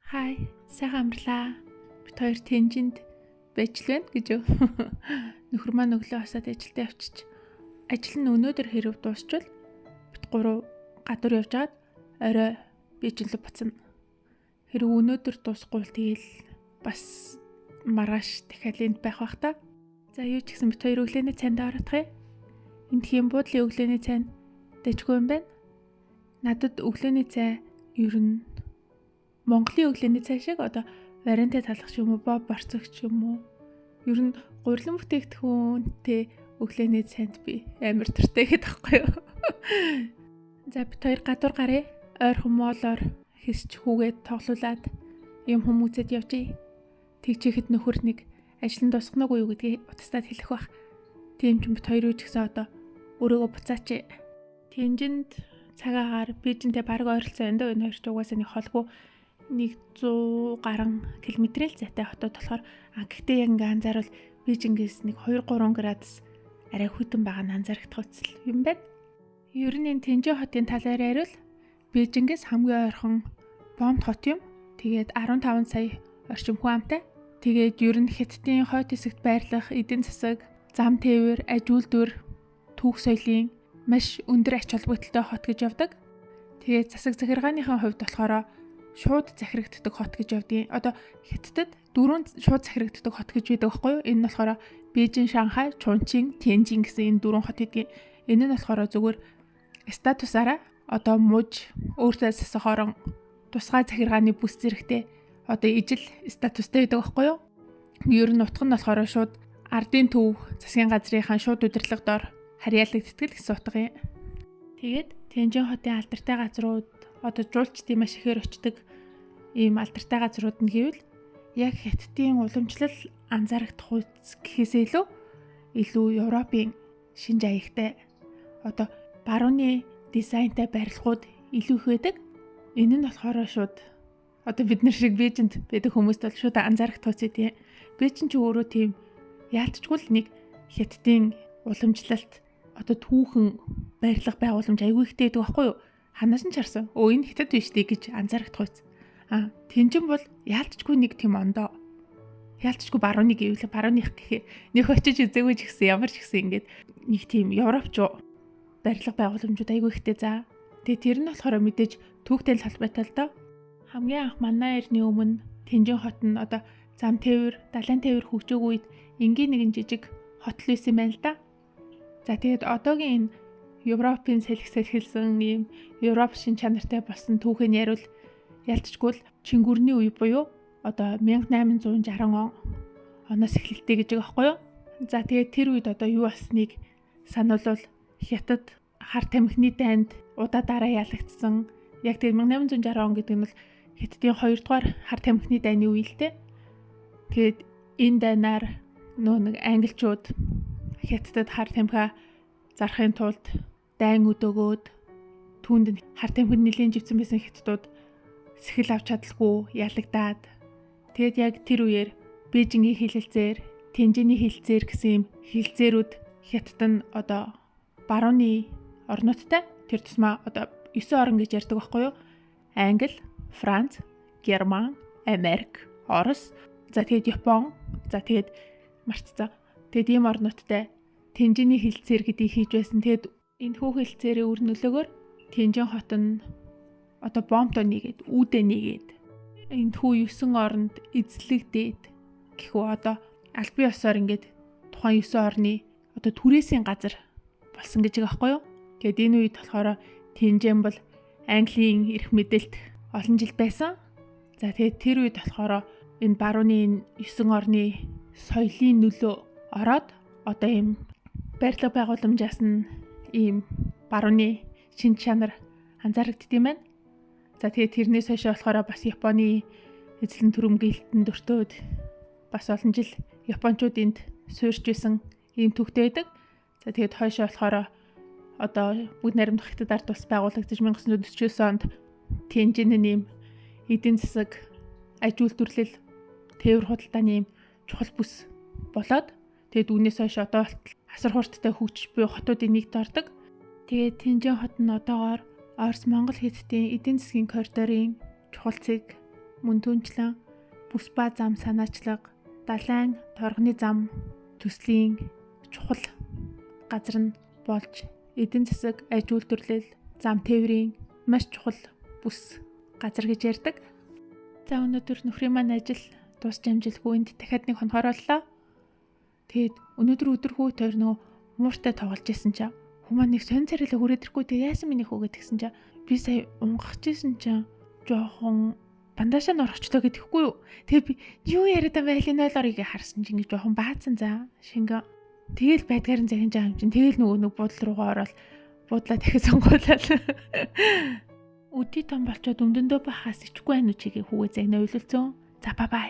Хай, сайхан амарлаа. Бид хоёр Тэнжинд байж л байна гэж юу. Нөхөр маань өглөө хасаад ажилдаа явчих. Ажил нь өнөөдөр хэрэг дуусчвал бид гурав гадуур явжгаад орой Бээжин рүү буцна. Хэрэг өнөөдөр дуусгүй л тэгэл бас маргааш дахиад энд байх бах та. За юу ч гэсэн бид хоёр өглөөний цайнд орох юм. Энд тийм буудлын өглөөний цайнд дэжгүй юм байна. Надад өглөөний цай ер нь Монголын өглөөний цай шиг одоо вариантай талах ч юм уу, боб борцогч юм уу. Ер нь гурилан бүтээгдэхүүнтэй өглөөний цайнд би амар дуртай гэдэг байхгүй юу. За бид хоёр гадуур гарыг ойрхон моолоор хэсч хүүгээд тоглуулад юм хүмүүцэд явжээ. Тэгчихэд нөхөр нэг ажил нь дуусгаагүй юу гэдгийг утастад хэлэх бах. Тийм ч бид хоёр юу ч гэсэн одоо өөрийгөө буцаач. Тэнжинд цагаагаар Бээжинтэй бараг ойролцоо энэ хоёр ч угаасаа нэг холгүй 100 гаруй километрийн зайтай хотод болохоор гэхдээ яг ингээ анзаарвал Бээжингээс нэг 2-3 градус арай хүйтэн байгаа нь анзаарагдах үсэл юм байна. Ер нь энэ Тэнжин хотын талаар ярил Бээжингээс хамгийн ойрхон Бомт хот юм. Тэгээд 15 сая орчим хүн амтай. Тэгээд ер нь Хятадын хойд хэсэгт байрлах эдийн засаг, зам тээвэр, аж үйлдвэр, түүх соёлын маш өндөр ач холбогдолтой хот гэж явдаг. Тэгээд засаг захиргааныхаа хувьд болохоор шууд захирагддаг хот гэж явдгийг. Одоо Хятадд 4 шууд захирагддаг хот гэж байдаг байхгүй юу? Энэ нь болохоор Бээжин, Шанхай, Чунчин, Тянжин гэсэн энэ 4 хот гэдгийг. Энэ нь болохоор зүгээр статусаараа одоо мууж өөртөө засах орон тусгай захиргааны бүс зэрэгтэй одоо ижил статустай байдаг байхгүй юу? Ер нь утга нь болохоор шууд ардын төв засгийн газрынхаа шууд удирдлага дор харьяалагддаг гэсэн утга юм. Тэгээд Тэнжин хотын алдартай газрууд одоо жуулчдын маш ихээр очдог ийм алдартай газрууд нь гэвэл яг Хятадын уламжлал анзаарагдах үс гэхээсээ илүү Европын шинж аягтай одоо барууны дизайнтай барилгууд илүү их байдаг. Энэ нь болохоор шууд одоо бид нар шиг Бээжинд байдаг хүмүүст бол шууд анзаарагдах үс тийм. Бээжин ч өөрөө тийм яалтчгүй л нэг Хятадын уламжлалт одоо түүхэн барилга байгууламж аягүй ихтэй байдаг байхгүй юу? Ханаас нь чарсан. Энэ Хятад биш дээ гэж анзаарагдах үс. Тэнжин бол яалтчгүй нэг тийм ондоо. Яалтчгүй барууны гэвэл барууных гэхээ нэг очиж үзээгүй ч гэсэн ямар ч гэсэн ингээд нэг тийм Европч барилга байгууламжууд аягүй ихтэй за. Тэгээ тэр нь болохоор мэдээж түүхтэй холбоотой л доо. Хамгийн анх манай эртний өмнө Тэнжин хот нь одоо зам тээвэр, далайн тээвэр хөгжөөгүй үед энгийн нэгэн жижиг хот л байсан байна л да. За тэгээд одоогийн энэ Европын сэлгэсэлсэн ийм Европ шин чанартай болсон түүхийг яривал ялцчгүй л Чингүрний үе буюу одоо 1860 оноос эхэлтэй гэж байгаа байхгүй юу? За тэгээд тэр үед одоо юу болсныг сануулвал Хятад хар тамхины дайнд удаа дараа ялагдсан. Яг тэр 1860 он гэдэг нь бол Хятадын 2 дугаар хар тамхины дайны үе л дээ. Тэгээд энэ дайнаар нэг англичууд Хятадд хар тамхи зарахын тулд дайн өдөөгөөд түүнд хар тамхинд нэлийн живсэн байсан хятадууд сэхэл авч чадалгүй ялагдаад тэгээд яг тэр үеэр Бээжингийн хэлэлцээр, Тэнжиний хэлэлцээр гэсэн юм хэлэлцээрүүд Хятад нь одоо барууны орнуудтай тэр тусмаа одоо 9 орн гэж ярьдаг байхгүй юу? Англи, Франц, Герман, Америк, Орос, за тэгээд Япон, за тэгээд марцсан. Тэгээд ийм орнуудтай Тэнжиний хэлэлцээр гэдгийг хийж байсан. Тэгээд энэ хүү хэлэлцээрийн үр нөлөөгөөр Тэнжин хот нь одоо бомто нэгээд, үүдэ нэгээд энэ хүү 9 оронд эзлэгдээд гэхүү одоо албан ёсоор ингээд тухайн 9 орны одоо түрээсийн газар болсон гэж байгаа байхгүй юу? Тэгэд энэ үед болохоор Тэнжин бол Английн эрх мэдэлт олон жил байсан. За тэгээд тэр үед болохоор энэ барууны 9 орны соёлын нөлөө ороод одоо ийм барилга байгууламжаас нь ийм барууны шинж чанар анзаарэгддэм юм байна. За тэгээд тэрнээс хойш болохоор бас Японы эзлэн түрэмгийлэлтэн дөртөөд бас олон жил Япончууд энд суурьж байсан ийм төвхтэй байдаг. За тэгээд хойш болохоор одоо бүгд найрамдах Хятад ард улс байгуулагдаж 1949 онд Тэнжин нэм эдийн засаг, аж үйлдвэрлэл, тээвэр худалдааны чухал бүс болоод тэгээд үүнээс хойш одоо асар хурдтай хөгжиж буй хотуудын нэгт ордог. Тэгээд Тэнжин хот нь одоогоор Орос Монгол Хятадын эдийн засгийн коридорын чухал цэг мөн түнчлэн бүс ба зам санаачлага, далайн торгоны зам, төслийн чухал газар нь болж эдийн засаг, аж үйлдвэрлэл, зам тээврийн маш чухал бүс газар гэж ярьдаг. За өнөөдөр нөхрийн маань ажил дуусч амжилгүй энд дахиад нэг хонохоор боллоо. Тэгээд өнөөдөр өдөрхөө тойр нөгөө мууртай тоглож исэн чинь хүмүүс нэг сонь царилаа хүрээдрэхгүй тэг яасан минийх үгээд гисэн чинь би сая унгахж исэн чинь жоохон бандажаа норохчлоо гэдэхгүй юу. Тэгээ би юу яриад байгаа байл энэ ойлорыг харсан чинь ингэ жоохон баацсан за шингэ. Тэгэл байдгаар нь захин жаа юм чинь тэгэл нөгөө нэг буудлын руугаа ороод буудлаа дахиж сонгоолаа. Өдий том болчоод өмдөндөө бахаас ичгүй байноу чигээ хүүгээ загнаа уйлуулцсан. За бай бай.